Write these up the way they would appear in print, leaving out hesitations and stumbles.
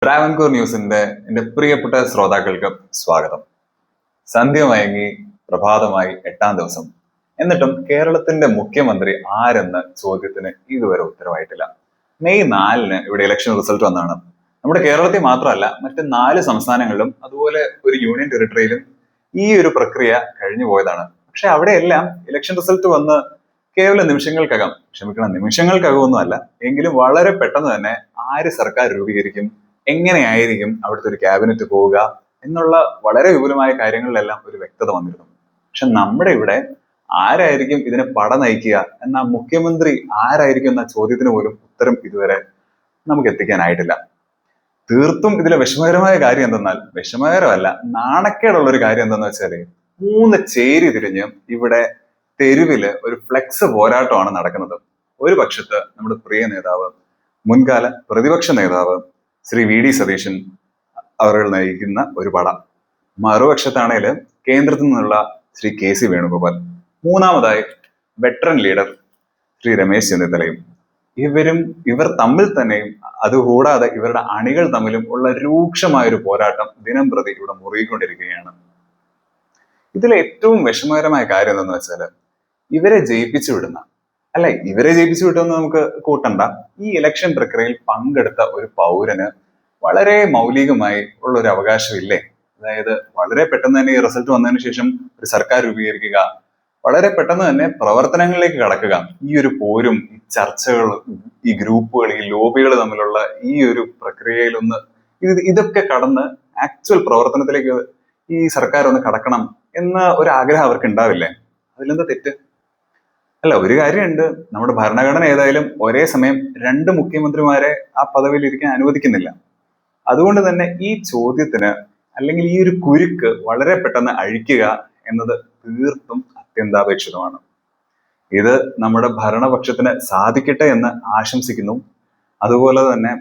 ട്രാവൻകൂർ ന്യൂസിന്റെ എന്റെ പ്രിയപ്പെട്ട ശ്രോതാക്കൾക്ക് സ്വാഗതം. സന്ധ്യ മയങ്ങി പ്രഭാതമായി 8-ാം ദിവസം. എന്നിട്ടും കേരളത്തിന്റെ മുഖ്യമന്ത്രി ആരെന്ന ചോദ്യത്തിന് ഇതുവരെ ഉത്തരവായിട്ടില്ല. മെയ് 4-ന് ഇവിടെ ഇലക്ഷൻ റിസൾട്ട് വന്നതാണ്. നമ്മുടെ കേരളത്തിൽ മാത്രമല്ല, മറ്റ് 4 സംസ്ഥാനങ്ങളിലും അതുപോലെ ഒരു യൂണിയൻ ടെറിട്ടറിയിലും ഈ ഒരു പ്രക്രിയ കഴിഞ്ഞു പോയതാണ്. പക്ഷെ അവിടെയെല്ലാം ഇലക്ഷൻ റിസൾട്ട് വന്ന് കേവലം നിമിഷങ്ങൾക്കകം ഒന്നുമല്ല, എങ്കിലും വളരെ പെട്ടെന്ന് തന്നെ ആര് സർക്കാർ രൂപീകരിക്കും, എങ്ങനെയായിരിക്കും അവിടുത്തെ ഒരു ക്യാബിനറ്റ് പോവുക എന്നുള്ള വളരെ വിപുലമായ കാര്യങ്ങളിലെല്ലാം ഒരു വ്യക്തത വന്നിരുന്നു. പക്ഷെ നമ്മുടെ ഇവിടെ ആരായിരിക്കും ഇതിനെ പട നയിക്കുക എന്ന മുഖ്യമന്ത്രി ആരായിരിക്കും എന്ന ചോദ്യത്തിന് പോലും ഉത്തരം ഇതുവരെ നമുക്ക് എത്തിക്കാനായിട്ടില്ല. തീർത്തും ഇതിലെ വിഷമകരമായ കാര്യം എന്തെന്നാൽ, വിഷമകരമല്ല, നാണക്കേടുള്ള ഒരു കാര്യം എന്തെന്ന് വെച്ചാല് 3 ചേരി തിരിഞ്ഞ് ഇവിടെ തെരുവില് ഒരു ഫ്ലെക്സ് പോരാട്ടമാണ് നടക്കുന്നത്. ഒരു പക്ഷത്ത് നമ്മുടെ പ്രിയ നേതാവ്, മുൻകാല പ്രതിപക്ഷ നേതാവ് ശ്രീ വി ഡി സതീശൻ അവർ നയിക്കുന്ന ഒരു പട, മറുപക്ഷത്താണേല് കേന്ദ്രത്തിൽ നിന്നുള്ള ശ്രീ കെ സി വേണുഗോപാൽ, മൂന്നാമതായി വെറ്ററൻ ലീഡർ ശ്രീ രമേശ് ചെന്നിത്തലയും. ഇവർ തമ്മിൽ തന്നെയും അതുകൂടാതെ ഇവരുടെ അണികൾ തമ്മിലും ഉള്ള രൂക്ഷമായ ഒരു പോരാട്ടം ദിനം പ്രതി ഇവിടെ മുറുകിക്കൊണ്ടിരിക്കുകയാണ്. ഇതിലെ ഏറ്റവും വിഷമകരമായ കാര്യം എന്തെന്ന് വെച്ചാല്, ഇവരെ ജയിപ്പിച്ചു വിട്ടുമെന്ന് നമുക്ക് കൂട്ടണ്ട. ഈ ഇലക്ഷൻ പ്രക്രിയയിൽ പങ്കെടുത്ത ഒരു പൗരന് വളരെ മൗലികമായി ഉള്ള ഒരു അവകാശമില്ലേ? അതായത് വളരെ പെട്ടെന്ന് തന്നെ ഈ റിസൾട്ട് വന്നതിന് ശേഷം ഒരു സർക്കാർ രൂപീകരിക്കുക, വളരെ പെട്ടെന്ന് തന്നെ പ്രവർത്തനങ്ങളിലേക്ക് കടക്കുക. ഈ ഒരു പോരും, ഈ ചർച്ചകൾ, ഈ ഗ്രൂപ്പുകൾ, ഈ ലോബികൾ തമ്മിലുള്ള ഈ ഒരു പ്രക്രിയയിലൊന്ന് ഇതൊക്കെ കടന്ന് ആക്ച്വൽ പ്രവർത്തനത്തിലേക്ക് ഈ സർക്കാർ ഒന്ന് കടക്കണം എന്ന ഒരു ആഗ്രഹം അവർക്ക് ഉണ്ടാവില്ലേ? അതിലെന്താ തെറ്റ്? അല്ല, ഒരു കാര്യമുണ്ട്, നമ്മുടെ ഭരണഘടന ഏതായാലും ഒരേ സമയം 2 മുഖ്യമന്ത്രിമാരെ ആ പദവിയിൽ ഇരിക്കാൻ അനുവദിക്കുന്നില്ല. അതുകൊണ്ട് തന്നെ ഈ ചോദ്യത്തിന് അല്ലെങ്കിൽ ഈ ഒരു കുരുക്ക് വളരെ പെട്ടെന്ന് അഴിക്കുക എന്നത് തീർത്തും അത്യന്താപേക്ഷിതമാണ്. ഇത് നമ്മുടെ ഭരണപക്ഷത്തിന് സാധിക്കട്ടെ എന്ന് ആശംസിക്കുന്നു. അതുപോലെ തന്നെ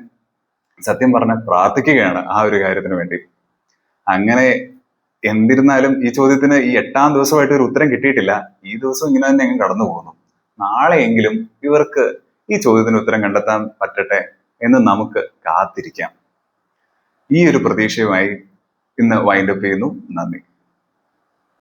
സത്യം പറഞ്ഞ പ്രാർത്ഥിക്കുകയാണ് ആ ഒരു കാര്യത്തിന് വേണ്ടി. അങ്ങനെ എന്നിരുന്നാലും ഈ ചോദ്യത്തിന് ഈ 8-ാം ദിവസമായിട്ട് ഒരു ഉത്തരം കിട്ടിയിട്ടില്ല. ഈ ദിവസം ഇങ്ങനെ തന്നെ അങ്ങ് കടന്നു പോകുന്നു. നാളെയെങ്കിലും ഇവർക്ക് ഈ ചോദ്യത്തിന് ഉത്തരം കണ്ടെത്താൻ പറ്റട്ടെ എന്ന് നമുക്ക് കാത്തിരിക്കാം. ഈ ഒരു പ്രതീക്ഷയുമായി ഇന്ന് വൈൻഡപ്പ് ചെയ്യുന്നു. നന്ദി.